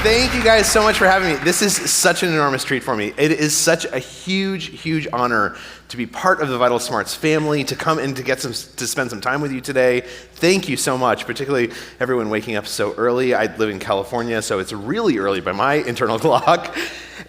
Thank you guys so much for having me. This is such an enormous treat for me. It is such a huge, huge honor to be part of the Vital Smarts family, to come and to spend some time with you today. Thank you so much, particularly everyone waking up so early. I live in California, so it's really early by my internal clock.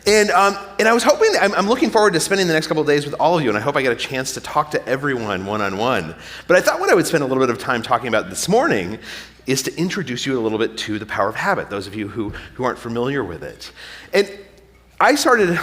And I was hoping, I'm looking forward to spending the next couple of days with all of you, and I hope I get a chance to talk to everyone one-on-one. But I thought what I would spend a little bit of time talking about this morning is to introduce you a little bit to the power of habit, those of you who aren't familiar with it. And I started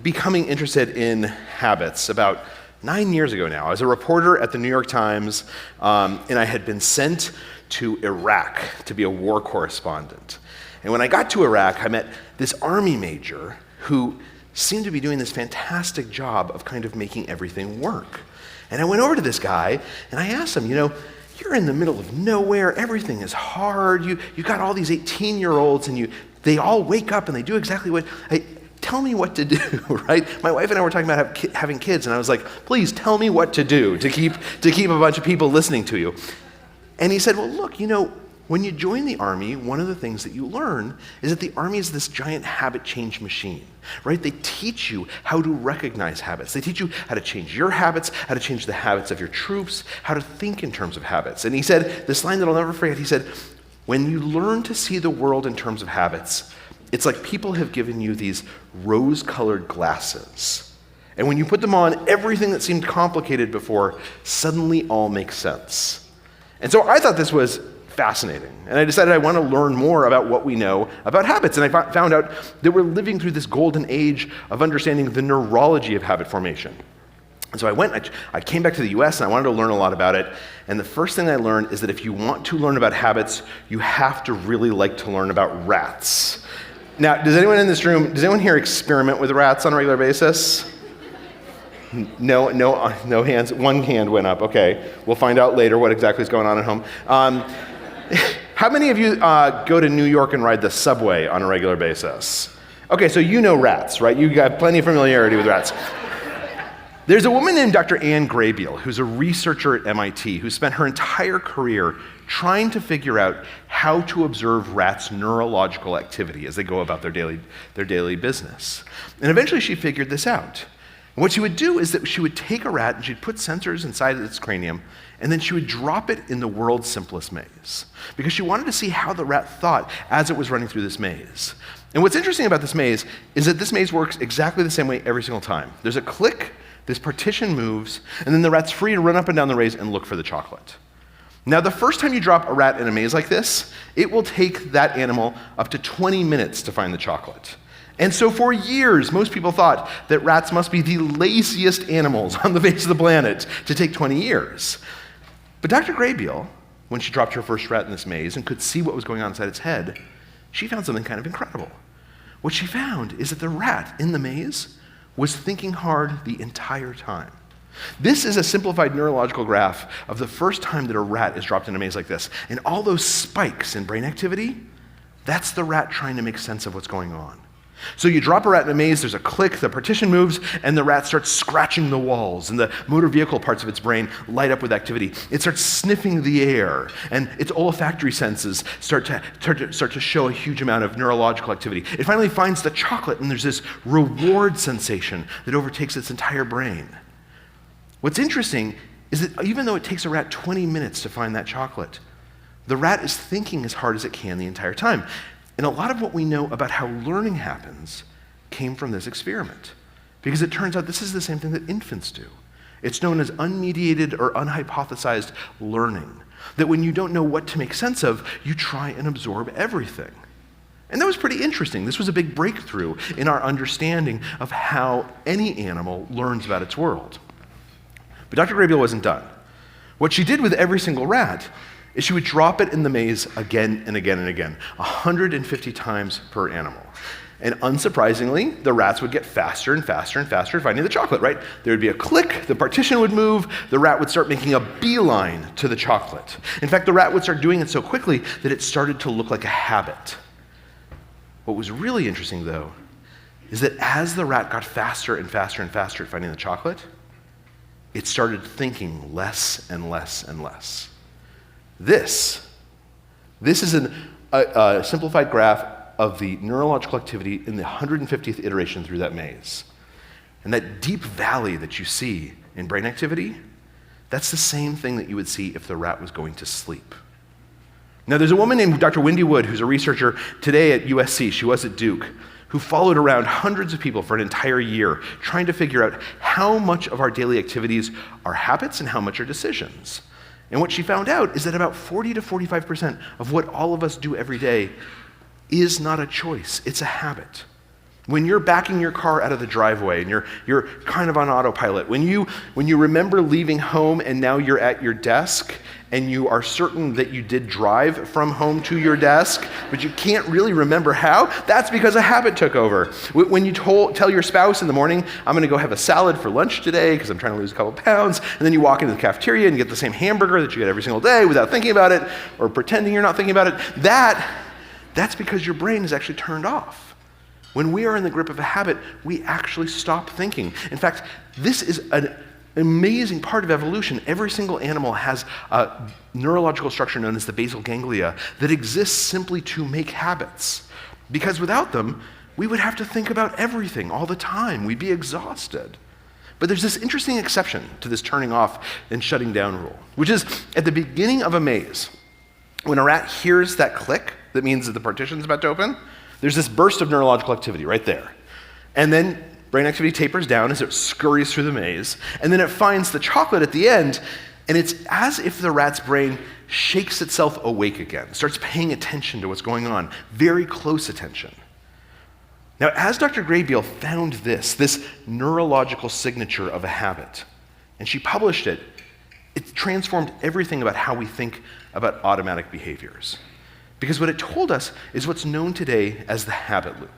becoming interested in habits about 9 years ago now. I was a reporter at the New York Times, and I had been sent to Iraq to be a war correspondent. And when I got to Iraq, I met this army major who seemed to be doing this fantastic job of kind of making everything work. And I went over to this guy, and I asked him, you're in the middle of nowhere, everything is hard, you got all these 18-year-olds, and they all wake up and they do exactly what, tell me what to do, right? My wife and I were talking about having kids, and I was like, please tell me what to do to keep a bunch of people listening to you. And he said, well, look, when you join the Army, one of the things that you learn is that the Army is this giant habit change machine, right? They teach you how to recognize habits. They teach you how to change your habits, how to change the habits of your troops, how to think in terms of habits. And he said, this line that I'll never forget, he said, when you learn to see the world in terms of habits, it's like people have given you these rose-colored glasses. And when you put them on, everything that seemed complicated before suddenly all makes sense. And so I thought this was fascinating. And I decided I want to learn more about what we know about habits. And I found out that we're living through this golden age of understanding the neurology of habit formation. And so I came back to the US, and I wanted to learn a lot about it. And the first thing I learned is that if you want to learn about habits, you have to really like to learn about rats. Now, does anyone in this room, does anyone here experiment with rats on a regular basis? No hands. One hand went up. Okay. We'll find out later what exactly is going on at home. How many of you go to New York and ride the subway on a regular basis? Okay, so you know rats, right? You got plenty of familiarity with rats. There's a woman named Dr. Anne Graybiel, who's a researcher at MIT, who spent her entire career trying to figure out how to observe rats' neurological activity as they go about their daily business. And eventually she figured this out. And what she would do is that she would take a rat and she'd put sensors inside its cranium, and then she would drop it in the world's simplest maze, because she wanted to see how the rat thought as it was running through this maze. And what's interesting about this maze is that this maze works exactly the same way every single time. There's a click, this partition moves, and then the rat's free to run up and down the maze and look for the chocolate. Now, the first time you drop a rat in a maze like this, it will take that animal up to 20 minutes to find the chocolate. And so for years, most people thought that rats must be the laziest animals on the face of the planet to take 20 years. But Dr. Graybiel, when she dropped her first rat in this maze and could see what was going on inside its head, she found something kind of incredible. What she found is that the rat in the maze was thinking hard the entire time. This is a simplified neurological graph of the first time that a rat is dropped in a maze like this. And all those spikes in brain activity, that's the rat trying to make sense of what's going on. So you drop a rat in a maze, there's a click, the partition moves, and the rat starts scratching the walls, and the motor vehicle parts of its brain light up with activity. It starts sniffing the air, and its olfactory senses start to show a huge amount of neurological activity. It finally finds the chocolate, and there's this reward sensation that overtakes its entire brain. What's interesting is that even though it takes a rat 20 minutes to find that chocolate, the rat is thinking as hard as it can the entire time. And a lot of what we know about how learning happens came from this experiment, because it turns out this is the same thing that infants do. It's known as unmediated or unhypothesized learning, that when you don't know what to make sense of, you try and absorb everything. And that was pretty interesting. This was a big breakthrough in our understanding of how any animal learns about its world. But Dr. Graybiel wasn't done. What she did with every single rat is she would drop it in the maze again and again and again, 150 times per animal. And unsurprisingly, the rats would get faster and faster and faster at finding the chocolate, right? There would be a click, the partition would move, the rat would start making a beeline to the chocolate. In fact, the rat would start doing it so quickly that it started to look like a habit. What was really interesting, though, is that as the rat got faster and faster and faster at finding the chocolate, it started thinking less and less and less. This is a simplified graph of the neurological activity in the 150th iteration through that maze. And that deep valley that you see in brain activity, that's the same thing that you would see if the rat was going to sleep. Now, there's a woman named Dr. Wendy Wood, who's a researcher today at USC, she was at Duke, who followed around hundreds of people for an entire year, trying to figure out how much of our daily activities are habits and how much are decisions. And what she found out is that about 40 to 45% of what all of us do every day is not a choice, it's a habit. When you're backing your car out of the driveway and you're kind of on autopilot, when you remember leaving home and now you're at your desk and you are certain that you did drive from home to your desk, but you can't really remember how, that's because a habit took over. When you tell your spouse in the morning, I'm gonna go have a salad for lunch today because I'm trying to lose a couple pounds, and then you walk into the cafeteria and get the same hamburger that you get every single day without thinking about it or pretending you're not thinking about it, that's because your brain is actually turned off. When we are in the grip of a habit, we actually stop thinking. In fact, this is an amazing part of evolution. Every single animal has a neurological structure known as the basal ganglia that exists simply to make habits. Because without them, we would have to think about everything all the time. We'd be exhausted. But there's this interesting exception to this turning off and shutting down rule, which is at the beginning of a maze, when a rat hears that click, that means that the partition's about to open, there's this burst of neurological activity right there. And then brain activity tapers down as it scurries through the maze, and then it finds the chocolate at the end, and it's as if the rat's brain shakes itself awake again, starts paying attention to what's going on, very close attention. Now, as Dr. Graybiel found this neurological signature of a habit, and she published it, it transformed everything about how we think about automatic behaviors. Because what it told us is what's known today as the habit loop.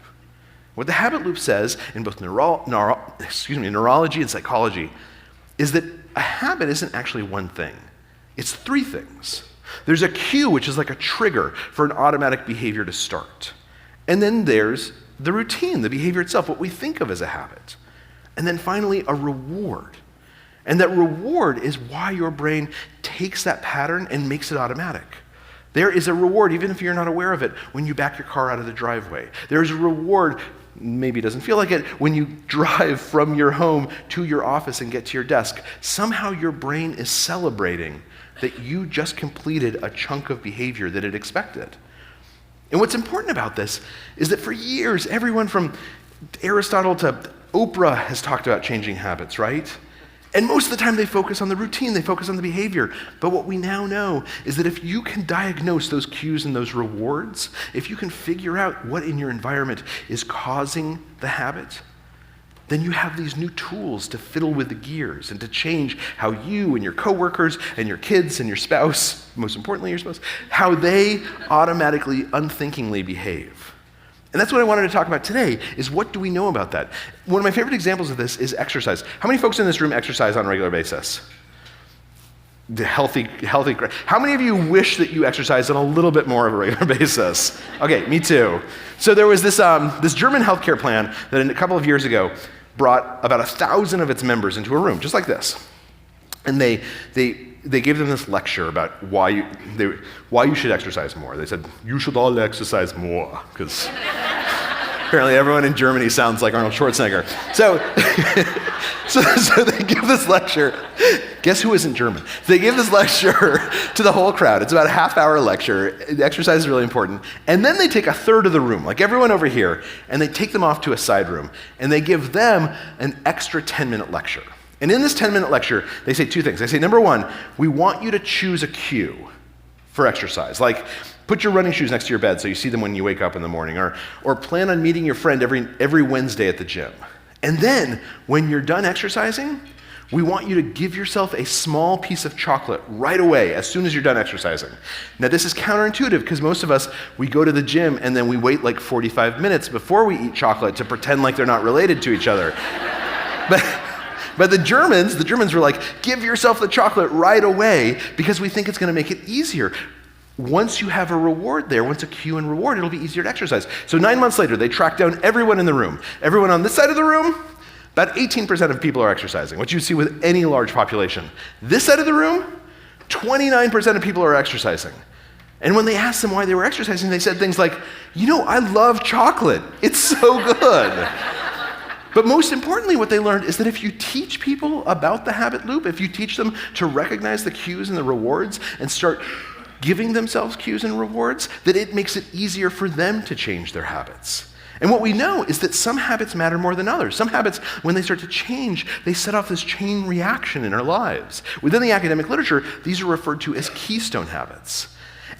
What the habit loop says in both neurology and psychology is that a habit isn't actually one thing. It's three things. There's a cue, which is like a trigger for an automatic behavior to start. And then there's the routine, the behavior itself, what we think of as a habit. And then finally, a reward. And that reward is why your brain takes that pattern and makes it automatic. There is a reward, even if you're not aware of it, when you back your car out of the driveway. There's a reward, maybe it doesn't feel like it, when you drive from your home to your office and get to your desk. Somehow your brain is celebrating that you just completed a chunk of behavior that it expected. And what's important about this is that for years, everyone from Aristotle to Oprah has talked about changing habits, right? And most of the time they focus on the routine, they focus on the behavior. But what we now know is that if you can diagnose those cues and those rewards, if you can figure out what in your environment is causing the habit, then you have these new tools to fiddle with the gears and to change how you and your coworkers and your kids and your spouse, most importantly your spouse, how they automatically, unthinkingly behave. And that's what I wanted to talk about today, is what do we know about that? One of my favorite examples of this is exercise. How many folks in this room exercise on a regular basis? The healthy. How many of you wish that you exercised on a little bit more of a regular basis? Okay, me too. So there was this German healthcare plan that a couple of years ago brought about 1,000 of its members into a room, just like this. And they gave them this lecture about why you should exercise more. They said, you should all exercise more, because apparently everyone in Germany sounds like Arnold Schwarzenegger. So they give this lecture. Guess who isn't German? They give this lecture to the whole crowd. It's about a half-hour lecture. The exercise is really important. And then they take a third of the room, like everyone over here, and they take them off to a side room, and they give them an extra 10-minute lecture. And in this 10-minute lecture, they say two things. They say, number one, we want you to choose a cue for exercise. Like, put your running shoes next to your bed so you see them when you wake up in the morning, or plan on meeting your friend every Wednesday at the gym. And then, when you're done exercising, we want you to give yourself a small piece of chocolate right away, as soon as you're done exercising. Now, this is counterintuitive, because most of us, we go to the gym and then we wait like 45 minutes before we eat chocolate to pretend like they're not related to each other. But the Germans were like, give yourself the chocolate right away, because we think it's going to make it easier. Once you have a reward there, once a cue and reward, it'll be easier to exercise. So 9 months later, they tracked down everyone in the room. Everyone on this side of the room, about 18% of people are exercising, what you see with any large population. This side of the room, 29% of people are exercising. And when they asked them why they were exercising, they said things like, I love chocolate. It's so good. But most importantly, what they learned is that if you teach people about the habit loop, if you teach them to recognize the cues and the rewards and start giving themselves cues and rewards, that it makes it easier for them to change their habits. And what we know is that some habits matter more than others. Some habits, when they start to change, they set off this chain reaction in our lives. Within the academic literature, these are referred to as keystone habits.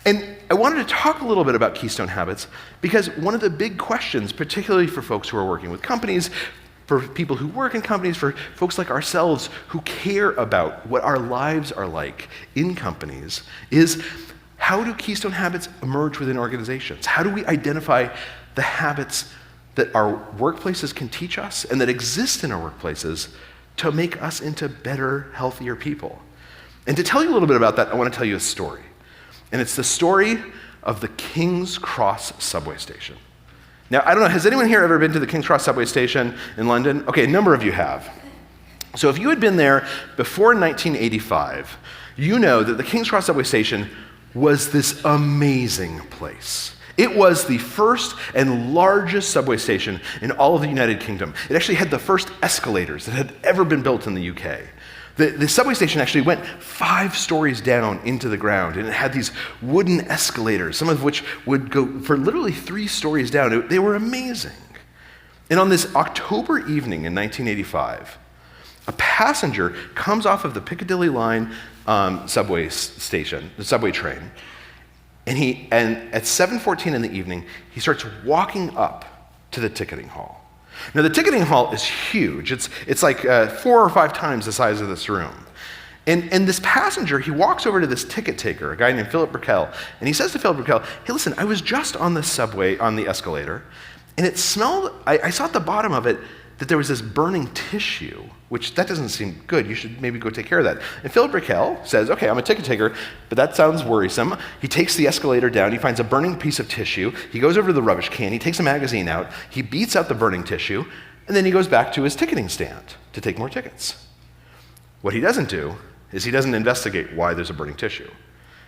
And I wanted to talk a little bit about keystone habits because one of the big questions, particularly for folks who are working with companies, for people who work in companies, for folks like ourselves who care about what our lives are like in companies, is how do keystone habits emerge within organizations? How do we identify the habits that our workplaces can teach us and that exist in our workplaces to make us into better, healthier people? And to tell you a little bit about that, I want to tell you a story. And it's the story of the King's Cross subway station. Now, I don't know, has anyone here ever been to the King's Cross subway station in London? Okay, a number of you have. So if you had been there before 1985, you know that the King's Cross subway station was this amazing place. It was the first and largest subway station in all of the United Kingdom. It actually had the first escalators that had ever been built in the UK. The subway station actually went 5 stories down into the ground, and it had these wooden escalators, some of which would go for literally 3 stories down. They were amazing. And on this October evening in 1985, a passenger comes off of the Piccadilly line subway station, the subway train, and at 7:14 in the evening, he starts walking up to the ticketing hall. Now, the ticketing hall is huge. It's like 4 or 5 times the size of this room. And this passenger, he walks over to this ticket taker, a guy named Philip Brickell, and he says to Philip Brickell, hey, listen, I was just on the subway, on the escalator, and it smelled, I saw at the bottom of it that there was this burning tissue, which that doesn't seem good. You should maybe go take care of that. And Philip Brickell says, okay, I'm a ticket taker, but that sounds worrisome. He takes the escalator down, he finds a burning piece of tissue, he goes over to the rubbish can, he takes a magazine out, he beats out the burning tissue, and then he goes back to his ticketing stand to take more tickets. What he doesn't do is he doesn't investigate why there's a burning tissue.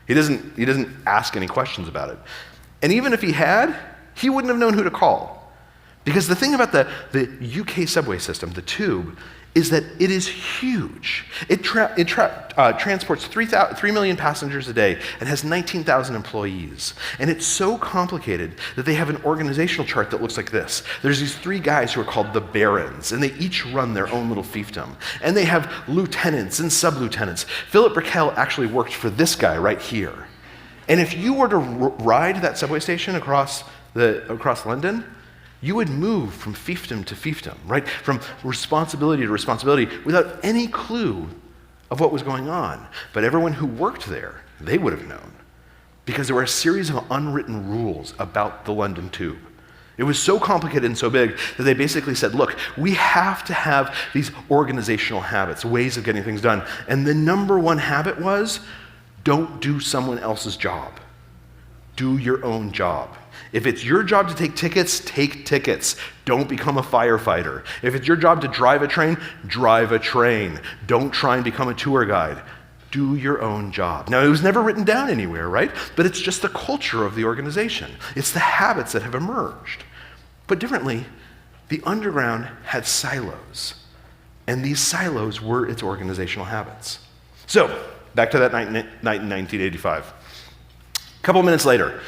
He doesn't ask any questions about it. And even if he had, he wouldn't have known who to call. Because the thing about the UK subway system, the tube, is that it is huge. It transports 3 million passengers a day and has 19,000 employees. And it's so complicated that they have an organizational chart that looks like this. There's these 3 guys who are called the barons, and they each run their own little fiefdom. And they have lieutenants and sub-lieutenants. Philip Brickell actually worked for this guy right here. And if you were to ride that subway station across London, you would move from fiefdom to fiefdom, right? From responsibility to responsibility without any clue of what was going on. But everyone who worked there, they would have known because there were a series of unwritten rules about the London Tube. It was so complicated and so big that they basically said, look, we have to have these organizational habits, ways of getting things done. And the number one habit was, don't do someone else's job. Do your own job. If it's your job to take tickets, take tickets. Don't become a firefighter. If it's your job to drive a train, drive a train. Don't try and become a tour guide. Do your own job. Now, it was never written down anywhere, right? But it's just the culture of the organization. It's the habits that have emerged. But differently, the underground had silos. And these silos were its organizational habits. So, back to that night in 1985. A couple minutes later,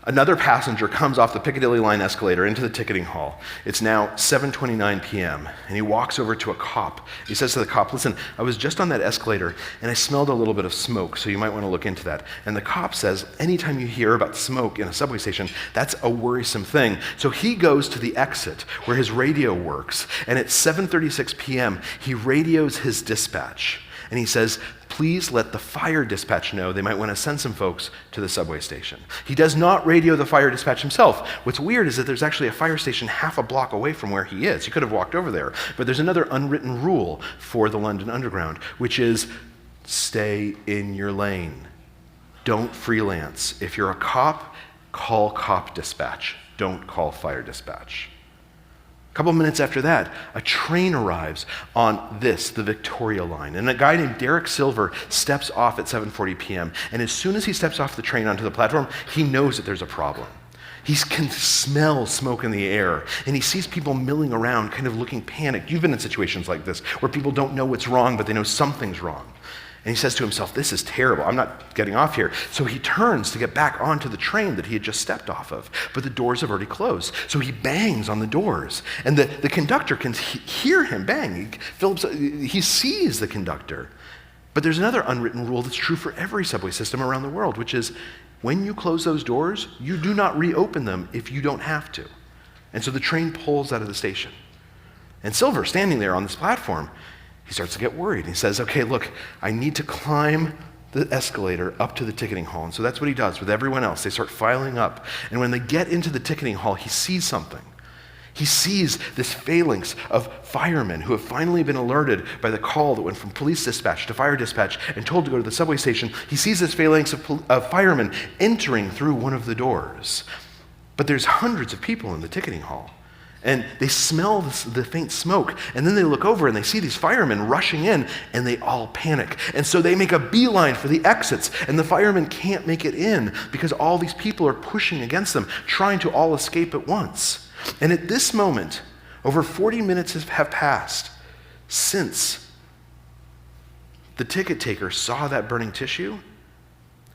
another passenger comes off the Piccadilly line escalator into the ticketing hall. It's now 7:29 p.m., and he walks over to a cop. He says to the cop, listen, I was just on that escalator, and I smelled a little bit of smoke, so you might want to look into that. And the cop says, anytime you hear about smoke in a subway station, that's a worrisome thing. So he goes to the exit where his radio works, and at 7:36 p.m., he radios his dispatch. And he says, please let the fire dispatch know they might want to send some folks to the subway station. He does not radio the fire dispatch himself. What's weird is that there's actually a fire station half a block away from where he is. He could have walked over there. But there's another unwritten rule for the London Underground, which is stay in your lane. Don't freelance. If you're a cop, call cop dispatch. Don't call fire dispatch. couple of minutes after that, a train arrives on the Victoria line. And a guy named Derek Silver steps off at 7:40 p.m. And as soon as he steps off the train onto the platform, he knows that there's a problem. He can smell smoke in the air, and he sees people milling around, kind of looking panicked. You've been in situations like this, where people don't know what's wrong, but they know something's wrong. And he says to himself, this is terrible, I'm not getting off here. So he turns to get back onto the train that he had just stepped off of, but the doors have already closed. So he bangs on the doors, and the conductor can hear him bang. He sees the conductor. But there's another unwritten rule that's true for every subway system around the world, which is when you close those doors, you do not reopen them if you don't have to. And so the train pulls out of the station. And Silver, standing there on this platform, he starts to get worried. He says, okay, look, I need to climb the escalator up to the ticketing hall. And so that's what he does with everyone else. They start filing up. And when they get into the ticketing hall, he sees something. He sees this phalanx of firemen who have finally been alerted by the call that went from police dispatch to fire dispatch and told to go to the subway station. He sees this phalanx of firemen entering through one of the doors. But there's hundreds of people in the ticketing hall. And they smell the faint smoke, and then they look over and they see these firemen rushing in, and they all panic. And so they make a beeline for the exits, and the firemen can't make it in because all these people are pushing against them, trying to all escape at once. And at this moment, over 40 minutes have passed since the ticket taker saw that burning tissue,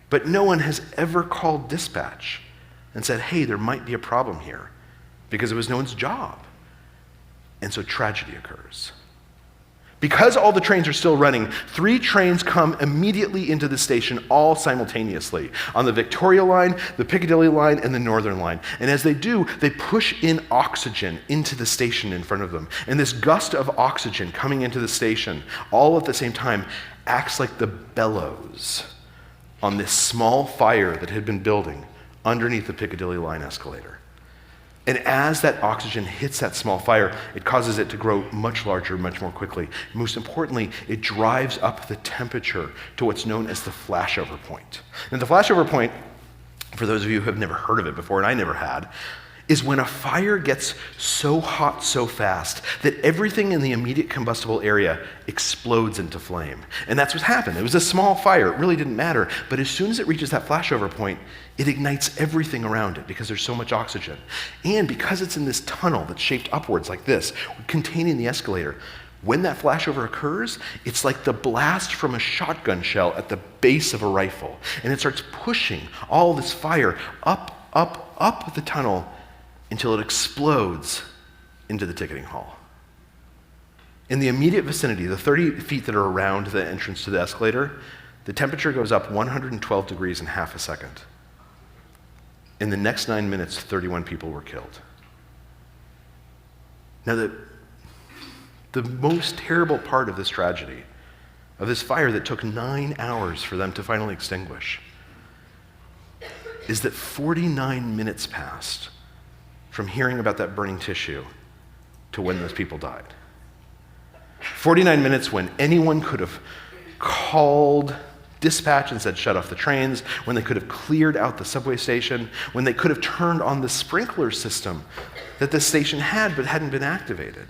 but no one has ever called dispatch and said, hey, there might be a problem here. Because it was no one's job. And so tragedy occurs. Because all the trains are still running, 3 trains come immediately into the station all simultaneously on the Victoria line, the Piccadilly line, and the Northern line. And as they do, they push in oxygen into the station in front of them. And this gust of oxygen coming into the station, all at the same time, acts like the bellows on this small fire that had been building underneath the Piccadilly line escalator. And as that oxygen hits that small fire, it causes it to grow much larger, much more quickly. Most importantly, it drives up the temperature to what's known as the flashover point. And the flashover point, for those of you who have never heard of it before, and I never had, is when a fire gets so hot so fast that everything in the immediate combustible area explodes into flame. And that's what happened. It was a small fire. It really didn't matter. But as soon as it reaches that flashover point, it ignites everything around it because there's so much oxygen. And because it's in this tunnel that's shaped upwards like this, containing the escalator, when that flashover occurs, it's like the blast from a shotgun shell at the base of a rifle. And it starts pushing all this fire up the tunnel until it explodes into the ticketing hall. In the immediate vicinity, the 30 feet that are around the entrance to the escalator, the temperature goes up 112 degrees in half a second. In the next 9 minutes, 31 people were killed. Now, the most terrible part of this tragedy, of this fire that took 9 hours for them to finally extinguish, is that 49 minutes passed from hearing about that burning tissue to when those people died. 49 minutes when anyone could have called dispatch and said shut off the trains, when they could have cleared out the subway station, when they could have turned on the sprinkler system that the station had but hadn't been activated.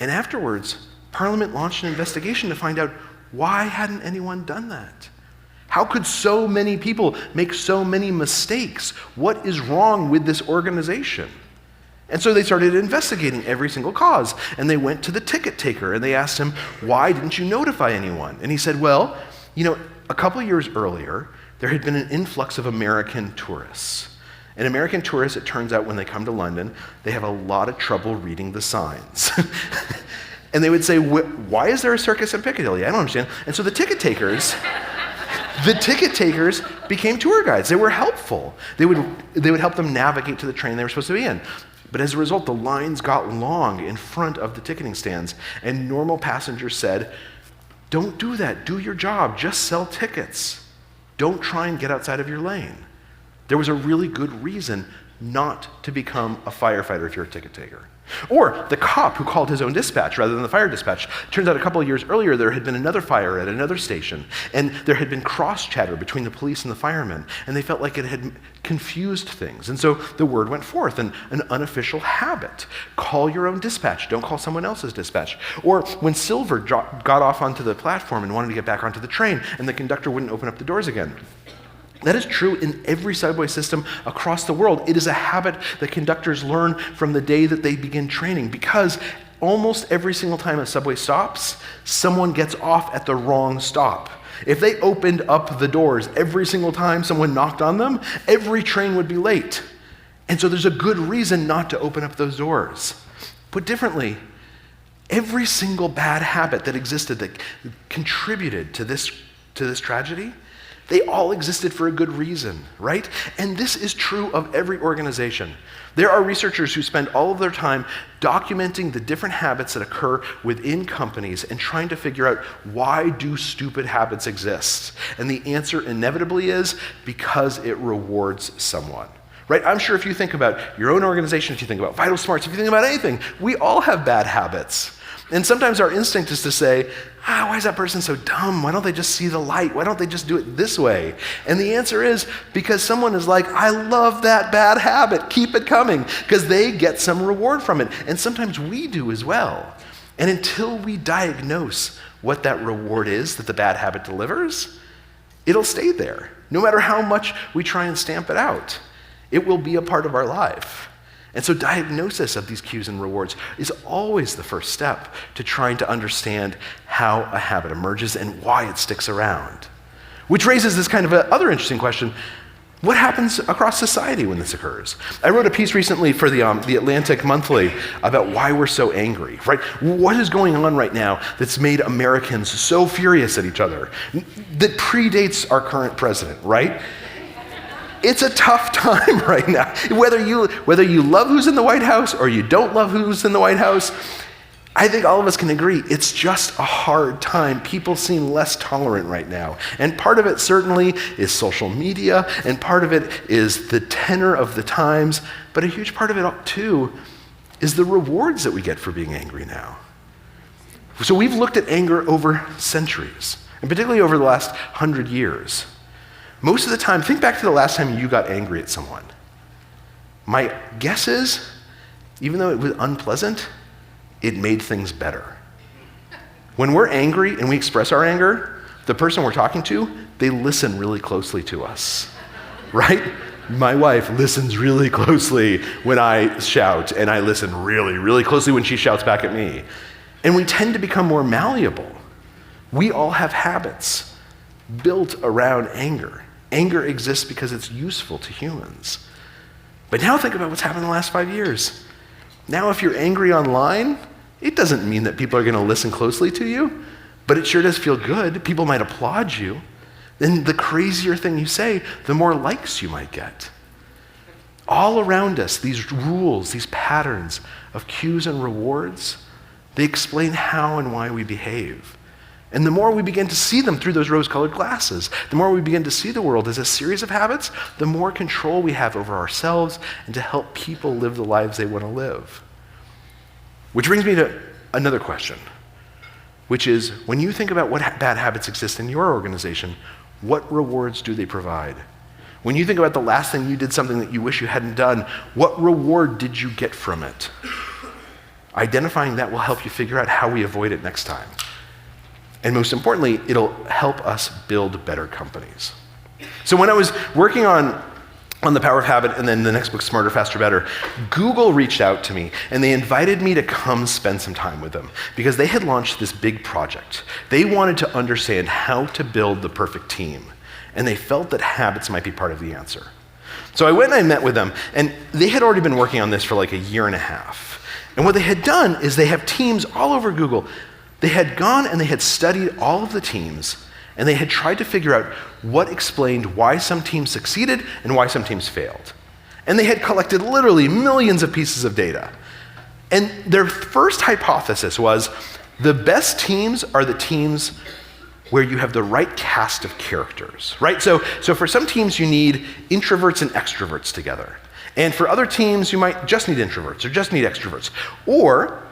And afterwards, Parliament launched an investigation to find out why hadn't anyone done that? How could so many people make so many mistakes? What is wrong with this organization? And so they started investigating every single cause. And they went to the ticket taker and they asked him, why didn't you notify anyone? And he said, well, a couple of years earlier, there had been an influx of American tourists. And American tourists, it turns out, when they come to London, they have a lot of trouble reading the signs. And they would say, why is there a circus in Piccadilly? I don't understand. And so the ticket takers became tour guides. They were helpful. They would help them navigate to the train they were supposed to be in. But as a result, the lines got long in front of the ticketing stands, and normal passengers said, don't do that. Do your job. Just sell tickets. Don't try and get outside of your lane. There was a really good reason not to become a firefighter if you're a ticket taker. Or the cop who called his own dispatch rather than the fire dispatch. Turns out a couple of years earlier, there had been another fire at another station, and there had been cross-chatter between the police and the firemen, and they felt like it had confused things. And so the word went forth, and an unofficial habit. Call your own dispatch, don't call someone else's dispatch. Or when Silver got off onto the platform and wanted to get back onto the train, and the conductor wouldn't open up the doors again. That is true in every subway system across the world. It is a habit that conductors learn from the day that they begin training, because almost every single time a subway stops, someone gets off at the wrong stop. If they opened up the doors every single time someone knocked on them, every train would be late. And so there's a good reason not to open up those doors. Put differently, every single bad habit that existed that contributed to this tragedy, they all existed for a good reason, right? And this is true of every organization. There are researchers who spend all of their time documenting the different habits that occur within companies and trying to figure out, why do stupid habits exist? And the answer inevitably is because it rewards someone. Right? I'm sure if you think about your own organization, if you think about Vital Smarts, if you think about anything, we all have bad habits. And sometimes our instinct is to say, why is that person so dumb? Why don't they just see the light? Why don't they just do it this way? And the answer is because someone is like, I love that bad habit. Keep it coming, because they get some reward from it. And sometimes we do as well. And until we diagnose what that reward is that the bad habit delivers, it'll stay there. No matter how much we try and stamp it out, it will be a part of our life. And so diagnosis of these cues and rewards is always the first step to trying to understand how a habit emerges and why it sticks around. Which raises this kind of other interesting question: what happens across society when this occurs? I wrote a piece recently for the Atlantic Monthly about why we're so angry, right? What is going on right now that's made Americans so furious at each other that predates our current president, right? It's a tough time right now. Whether you love who's in the White House or you don't love who's in the White House, I think all of us can agree it's just a hard time. People seem less tolerant right now. And part of it certainly is social media, and part of it is the tenor of the times, but a huge part of it too is the rewards that we get for being angry now. So we've looked at anger over centuries, and particularly over the last 100 years. Most of the time, think back to the last time you got angry at someone. My guess is, even though it was unpleasant, it made things better. When we're angry and we express our anger, the person we're talking to, they listen really closely to us, right? My wife listens really closely when I shout, and I listen really, really closely when she shouts back at me. And we tend to become more malleable. We all have habits built around anger. Anger exists because it's useful to humans. But now think about what's happened in the last 5 years. Now if you're angry online, it doesn't mean that people are going to listen closely to you, but it sure does feel good. People might applaud you. Then the crazier thing you say, the more likes you might get. All around us, these rules, these patterns of cues and rewards, they explain how and why we behave. And the more we begin to see them through those rose-colored glasses, the more we begin to see the world as a series of habits, the more control we have over ourselves and to help people live the lives they want to live. Which brings me to another question, which is, when you think about what bad habits exist in your organization, what rewards do they provide? When you think about the last thing you did something that you wish you hadn't done, what reward did you get from it? Identifying that will help you figure out how we avoid it next time. And most importantly, it'll help us build better companies. So when I was working on The Power of Habit and then the next book, Smarter, Faster, Better, Google reached out to me and they invited me to come spend some time with them because they had launched this big project. They wanted to understand how to build the perfect team, and they felt that habits might be part of the answer. So I went and I met with them, and they had already been working on this for like a year and a half. And what they had done is they have teams all over Google. They had gone and they had studied all of the teams, and they had tried to figure out what explained why some teams succeeded and why some teams failed. And they had collected literally millions of pieces of data. And their first hypothesis was the best teams are the teams where you have the right cast of characters, right? So for some teams you need introverts and extroverts together. And for other teams, you might just need introverts or just need extroverts. Or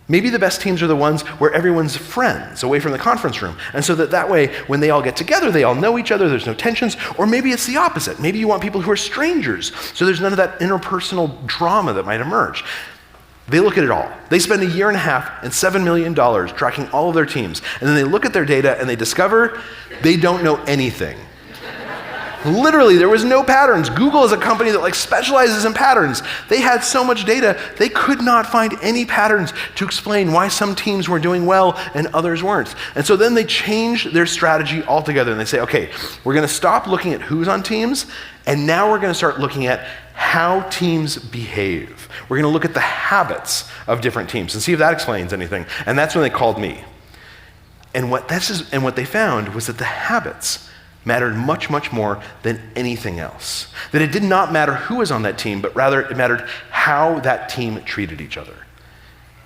maybe the best teams are the ones where everyone's friends away from the conference room. And so that way, when they all get together, they all know each other, there's no tensions. Or maybe it's the opposite. Maybe you want people who are strangers, so there's none of that interpersonal drama that might emerge. They look at it all. They spend 1.5 years and $7 million tracking all of their teams. And then they look at their data and they discover they don't know anything. Literally, there was no patterns. Google is a company that specializes in patterns. They had so much data, they could not find any patterns to explain why some teams were doing well and others weren't. And so then they change their strategy altogether and they say, okay, we're gonna stop looking at who's on teams, and now we're gonna start looking at how teams behave. We're gonna look at the habits of different teams and see if that explains anything. And that's when they called me. And what they found was that the habits mattered much, much more than anything else. That it did not matter who was on that team, but rather it mattered how that team treated each other.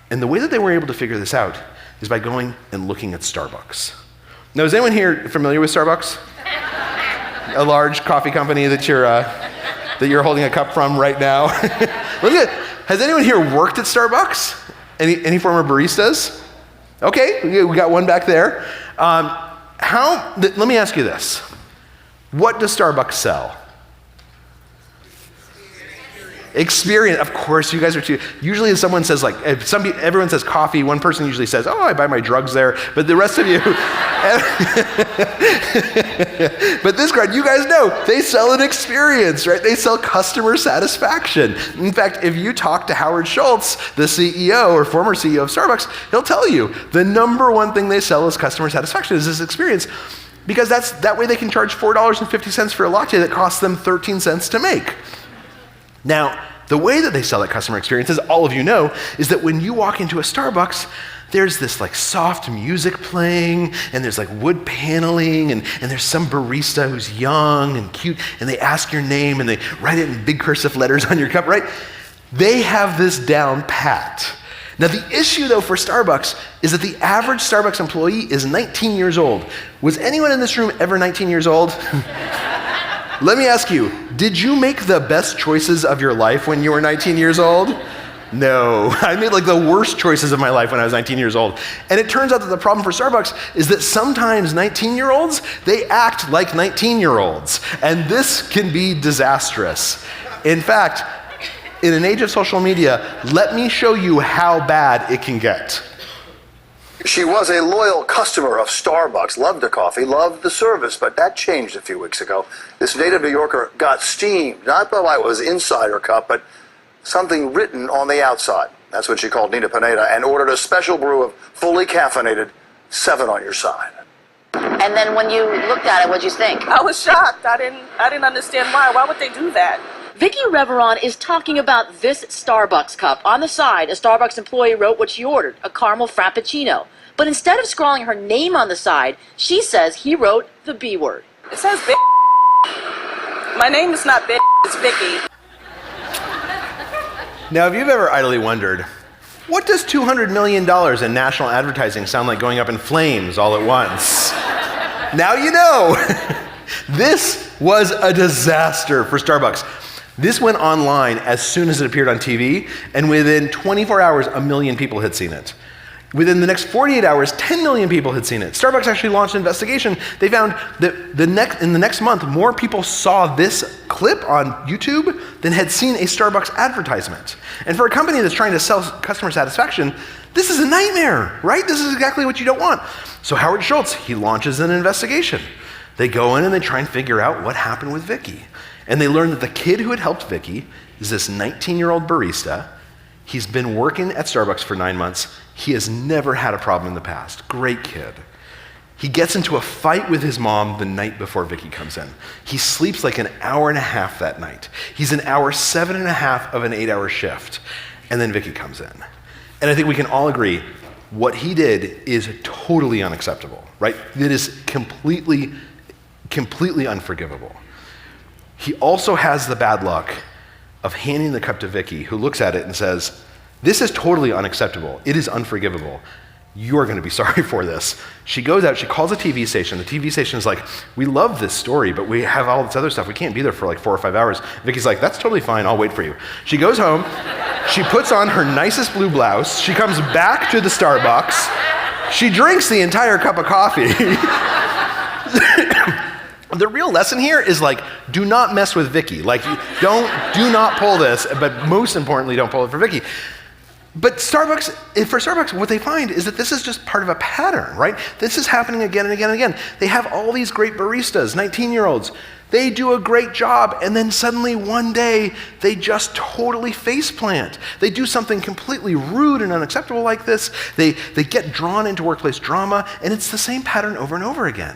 And the way that they were able to figure this out is by going and looking at Starbucks. Now, is anyone here familiar with Starbucks? A large coffee company that you're holding a cup from right now? Has anyone here worked at Starbucks? Any former baristas? Okay, we got one back there. Let me ask you this. What does Starbucks sell? Experience. Of course, you guys are too. Usually if someone says everyone says coffee, one person usually says, oh, I buy my drugs there. But the rest of you, but this crowd, you guys know, they sell an experience, right? They sell customer satisfaction. In fact, if you talk to Howard Schultz, the CEO or former CEO of Starbucks, he'll tell you the number one thing they sell is customer satisfaction, is this experience. Because that way they can charge $4.50 for a latte that costs them 13 cents to make. Now, the way that they sell that customer experience, as all of you know, is that when you walk into a Starbucks, there's this soft music playing, and there's wood paneling, and there's some barista who's young and cute, and they ask your name, and they write it in big cursive letters on your cup, right? They have this down pat. Now, the issue, though, for Starbucks is that the average Starbucks employee is 19 years old. Was anyone in this room ever 19 years old? Let me ask you, did you make the best choices of your life when you were 19 years old? No, I made the worst choices of my life when I was 19 years old. And it turns out that the problem for Starbucks is that sometimes 19-year-olds, they act like 19-year-olds. And this can be disastrous. In fact, in an age of social media, let me show you how bad it can get. She was a loyal customer of Starbucks, loved the coffee, loved the service, but that changed a few weeks ago. This native New Yorker got steamed, not by what was inside her cup, but something written on the outside. That's what she called Nina Pineda, and ordered a special brew of fully caffeinated 7 on your side. And then when you looked at it, what'd you think? I was shocked. I didn't understand why. Why would they do that? Vicky Reveron is talking about this Starbucks cup. On the side, a Starbucks employee wrote what she ordered, a caramel frappuccino. But instead of scrawling her name on the side, she says he wrote the B word. It says B. My name is not B, it's Vicky. Now, if you've ever idly wondered, what does $200 million in national advertising sound like going up in flames all at once? Now you know. This was a disaster for Starbucks. This went online as soon as it appeared on TV, and within 24 hours, 1 million people had seen it. Within the next 48 hours, 10 million people had seen it. Starbucks actually launched an investigation. They found that in the next month, more people saw this clip on YouTube than had seen a Starbucks advertisement. And for a company that's trying to sell customer satisfaction, this is a nightmare, right? This is exactly what you don't want. So Howard Schultz, he launches an investigation. They go in and they try and figure out what happened with Vicky. And they learn that the kid who had helped Vicky is this 19-year-old barista. He's been working at Starbucks for 9 months. He has never had a problem in the past. Great kid. He gets into a fight with his mom the night before Vicky comes in. He sleeps 1.5 hours that night. He's 7.5 hours of an 8-hour shift. And then Vicky comes in. And I think we can all agree what he did is totally unacceptable, right? It is completely unforgivable. He also has the bad luck of handing the cup to Vicky, who looks at it and says, this is totally unacceptable. It is unforgivable. you're going to be sorry for this. She goes out, she calls a TV station. The TV station is like, we love this story, but we have all this other stuff. We can't be there for like 4 or 5 hours. Vicky's like, that's totally fine. I'll wait for you. She goes home. She puts on her nicest blue blouse. She comes back to the Starbucks. She drinks the entire cup of coffee. The real lesson here is like, do not mess with Vicky. Like, do not pull this, but most importantly, don't pull it for Vicky. But for Starbucks, what they find is that this is just part of a pattern, right? This is happening again and again and again. They have all these great baristas, 19-year-olds. They do a great job, and then suddenly one day, they just totally faceplant. They do something completely rude and unacceptable like this. They get drawn into workplace drama, and it's the same pattern over and over again.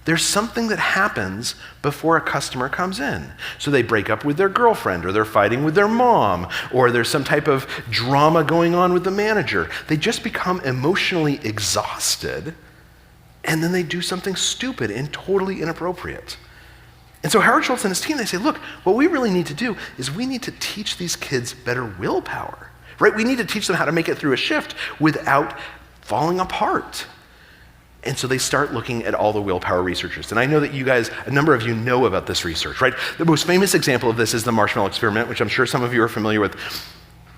There's something that happens before a customer comes in. So they break up with their girlfriend, or they're fighting with their mom, or there's some type of drama going on with the manager. They just become emotionally exhausted, and then they do something stupid and totally inappropriate. And so Howard Schultz and his team, they say, look, what we really need to do is we need to teach these kids better willpower, right? We need to teach them how to make it through a shift without falling apart. And so they start looking at all the willpower researchers. And I know that you guys, a number of you know about this research, right? The most famous example of this is the marshmallow experiment, which I'm sure some of you are familiar with,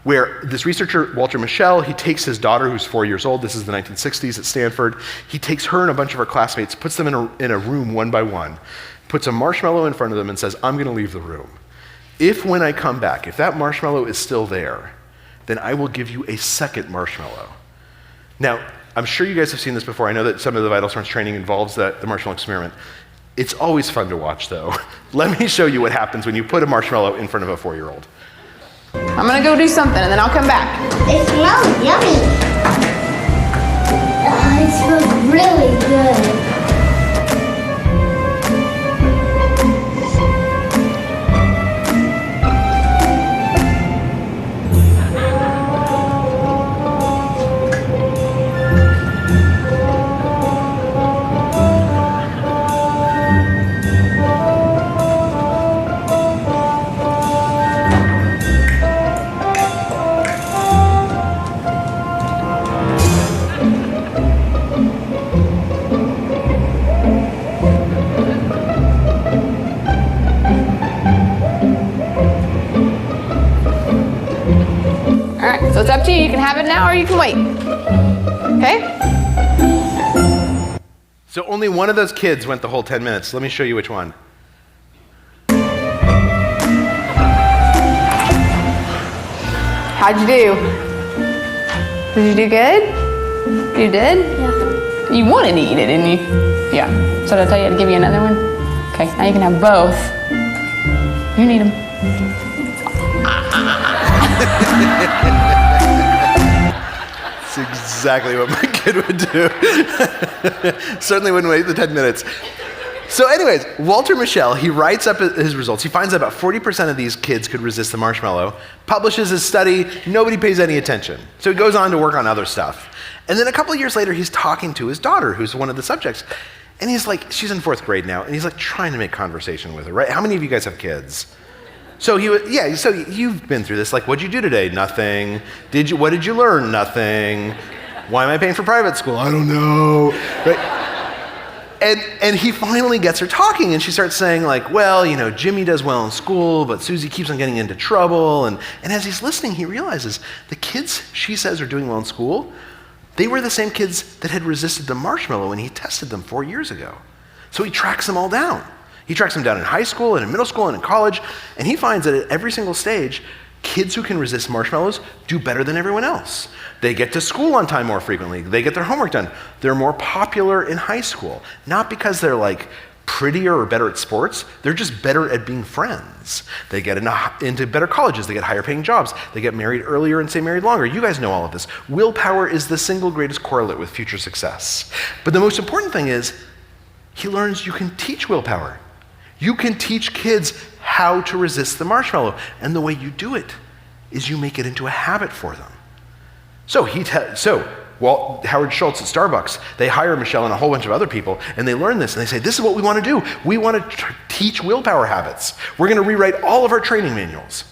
where this researcher, Walter Mischel, he takes his daughter who's 4 years old, this is the 1960s at Stanford, he takes her and a bunch of her classmates, puts them in a room one by one, puts a marshmallow in front of them and says, I'm gonna leave the room. If when I come back, if that marshmallow is still there, then I will give you a second marshmallow. Now, I'm sure you guys have seen this before. I know that some of the Vital Smarts training involves the marshmallow experiment. It's always fun to watch, though. Let me show you what happens when you put a marshmallow in front of a 4-year-old. I'm gonna go do something and then I'll come back. It smells yummy. It smells really good. So it's up to you. You can have it now or you can wait. Okay? So only one of those kids went the whole 10 minutes. Let me show you which one. How'd you do? Did you do good? You did? Yeah. You wanted to eat it, didn't you? Yeah. So did I tell you to give you another one? Okay, now you can have both. You need them. That's exactly what my kid would do. Certainly wouldn't wait the 10 minutes. So anyways, Walter Mischel, he writes up his results. He finds out about 40% of these kids could resist the marshmallow, publishes his study, nobody pays any attention. So he goes on to work on other stuff. And then a couple of years later, he's talking to his daughter, who's one of the subjects. And he's like, she's in 4th grade now, and he's like trying to make conversation with her, right? How many of you guys have kids? So so you've been through this. Like, what'd you do today? Nothing. What did you learn? Nothing. Why am I paying for private school? I don't know. Right? And he finally gets her talking, and she starts saying like, well, you know, Jimmy does well in school, but Susie keeps on getting into trouble. And as he's listening, he realizes the kids she says are doing well in school, they were the same kids that had resisted the marshmallow when he tested them 4 years ago. So he tracks them all down. He tracks them down in high school and in middle school and in college, and he finds that at every single stage, kids who can resist marshmallows do better than everyone else. They get to school on time more frequently. They get their homework done. They're more popular in high school, not because they're like prettier or better at sports. They're just better at being friends. They get into better colleges. They get higher paying jobs. They get married earlier and stay married longer. You guys know all of this. Willpower is the single greatest correlate with future success. But the most important thing is he learns you can teach willpower. You can teach kids how to resist the marshmallow, and the way you do it is you make it into a habit for them. So Howard Schultz at Starbucks, they hire Mischel and a whole bunch of other people, and they learn this, and they say, this is what we want to do. We want to teach willpower habits. We're going to rewrite all of our training manuals.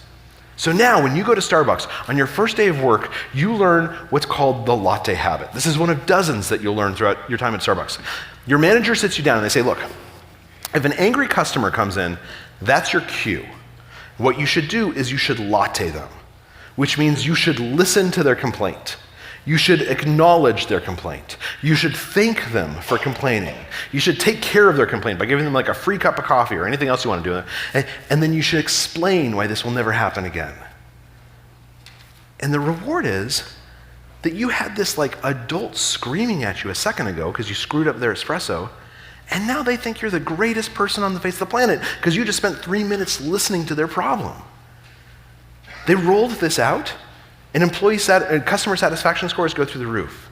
So now when you go to Starbucks, on your first day of work, you learn what's called the latte habit. This is one of dozens that you'll learn throughout your time at Starbucks. Your manager sits you down and they say, look, if an angry customer comes in, that's your cue. What you should do is you should latte them, which means you should listen to their complaint. You should acknowledge their complaint. You should thank them for complaining. You should take care of their complaint by giving them like a free cup of coffee or anything else you want to do. And then you should explain why this will never happen again. And the reward is that you had this like adult screaming at you a second ago because you screwed up their espresso, and now they think you're the greatest person on the face of the planet because you just spent 3 minutes listening to their problem. They rolled this out, and customer satisfaction scores go through the roof.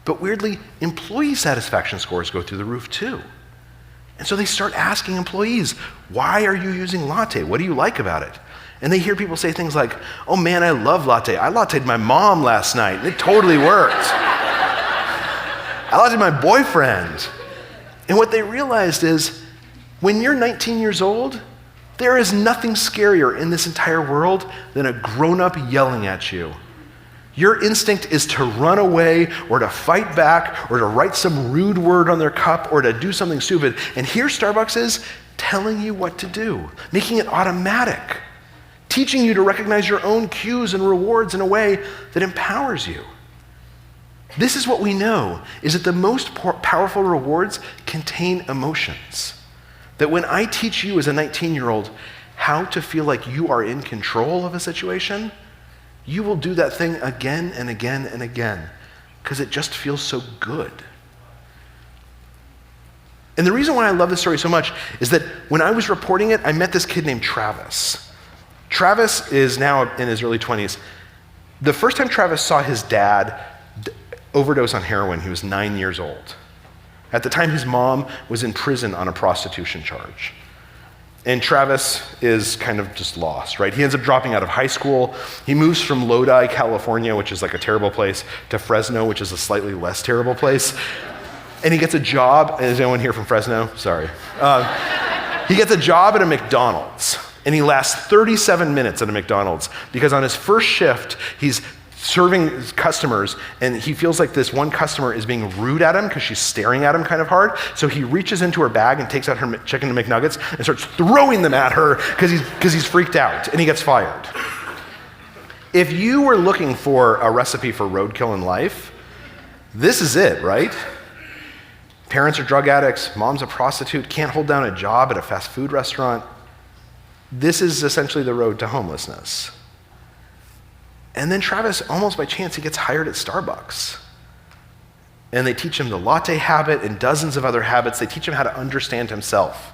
But weirdly, employee satisfaction scores go through the roof too. And so they start asking employees, why are you using latte? What do you like about it? And they hear people say things like, oh man, I love latte. I latte'd my mom last night, and it totally worked. I latte'd my boyfriend. And what they realized is, when you're 19 years old, there is nothing scarier in this entire world than a grown-up yelling at you. Your instinct is to run away or to fight back or to write some rude word on their cup or to do something stupid. And here Starbucks is telling you what to do, making it automatic, teaching you to recognize your own cues and rewards in a way that empowers you. This is what we know, is that the most powerful rewards contain emotions. That when I teach you as a 19-year-old how to feel like you are in control of a situation, you will do that thing again and again and again because it just feels so good. And the reason why I love this story so much is that when I was reporting it, I met this kid named Travis. Travis is now in his early 20s. The first time Travis saw his dad overdose on heroin, he was 9 years old. At the time, his mom was in prison on a prostitution charge. And Travis is kind of just lost, right? He ends up dropping out of high school. He moves from Lodi, California, which is like a terrible place, to Fresno, which is a slightly less terrible place. And he gets a job. Is anyone here from Fresno? Sorry. He gets a job at a McDonald's. And he lasts 37 minutes at a McDonald's because on his first shift, he's serving customers, and he feels like this one customer is being rude at him because she's staring at him kind of hard. So he reaches into her bag and takes out her chicken and McNuggets and starts throwing them at her because he's freaked out, and he gets fired. If you were looking for a recipe for roadkill in life, this is it, right? Parents are drug addicts, mom's a prostitute, can't hold down a job at a fast food restaurant. This is essentially the road to homelessness. And then Travis, almost by chance, he gets hired at Starbucks. And they teach him the latte habit and dozens of other habits. They teach him how to understand himself.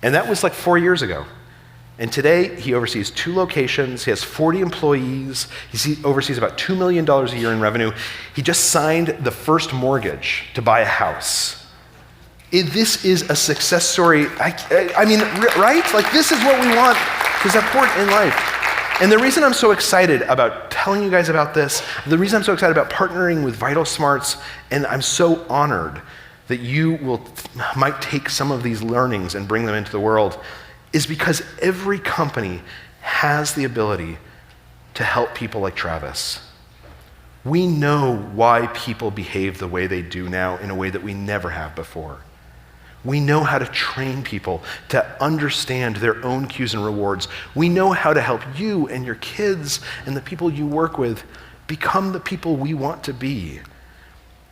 And that was like 4 years ago. And today, he oversees 2 locations. He has 40 employees. He oversees about $2 million a year in revenue. He just signed the first mortgage to buy a house. This is a success story. I mean, right? Like, this is what we want to support in life. And the reason I'm so excited about telling you guys about this, the reason I'm so excited about partnering with Vital Smarts, and I'm so honored that you might take some of these learnings and bring them into the world, is because every company has the ability to help people like Travis. We know why people behave the way they do now in a way that we never have before. We know how to train people to understand their own cues and rewards. We know how to help you and your kids and the people you work with become the people we want to be.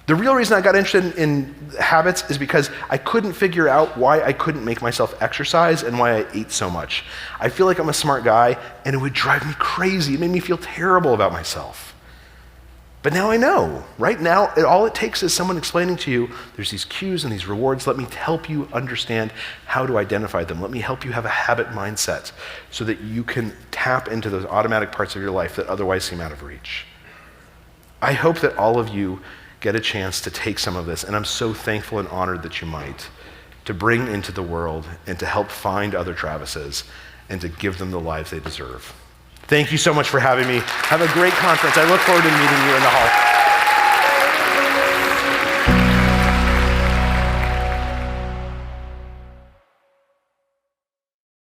The real reason I got interested in habits is because I couldn't figure out why I couldn't make myself exercise and why I ate so much. I feel like I'm a smart guy, and it would drive me crazy. It made me feel terrible about myself. But now I know, right? Now, all it takes is someone explaining to you, there's these cues and these rewards. Let me help you understand how to identify them. Let me help you have a habit mindset so that you can tap into those automatic parts of your life that otherwise seem out of reach. I hope that all of you get a chance to take some of this, and I'm so thankful and honored that you might, to bring into the world and to help find other Travises and to give them the lives they deserve. Thank you so much for having me. Have a great conference. I look forward to meeting you in the hall.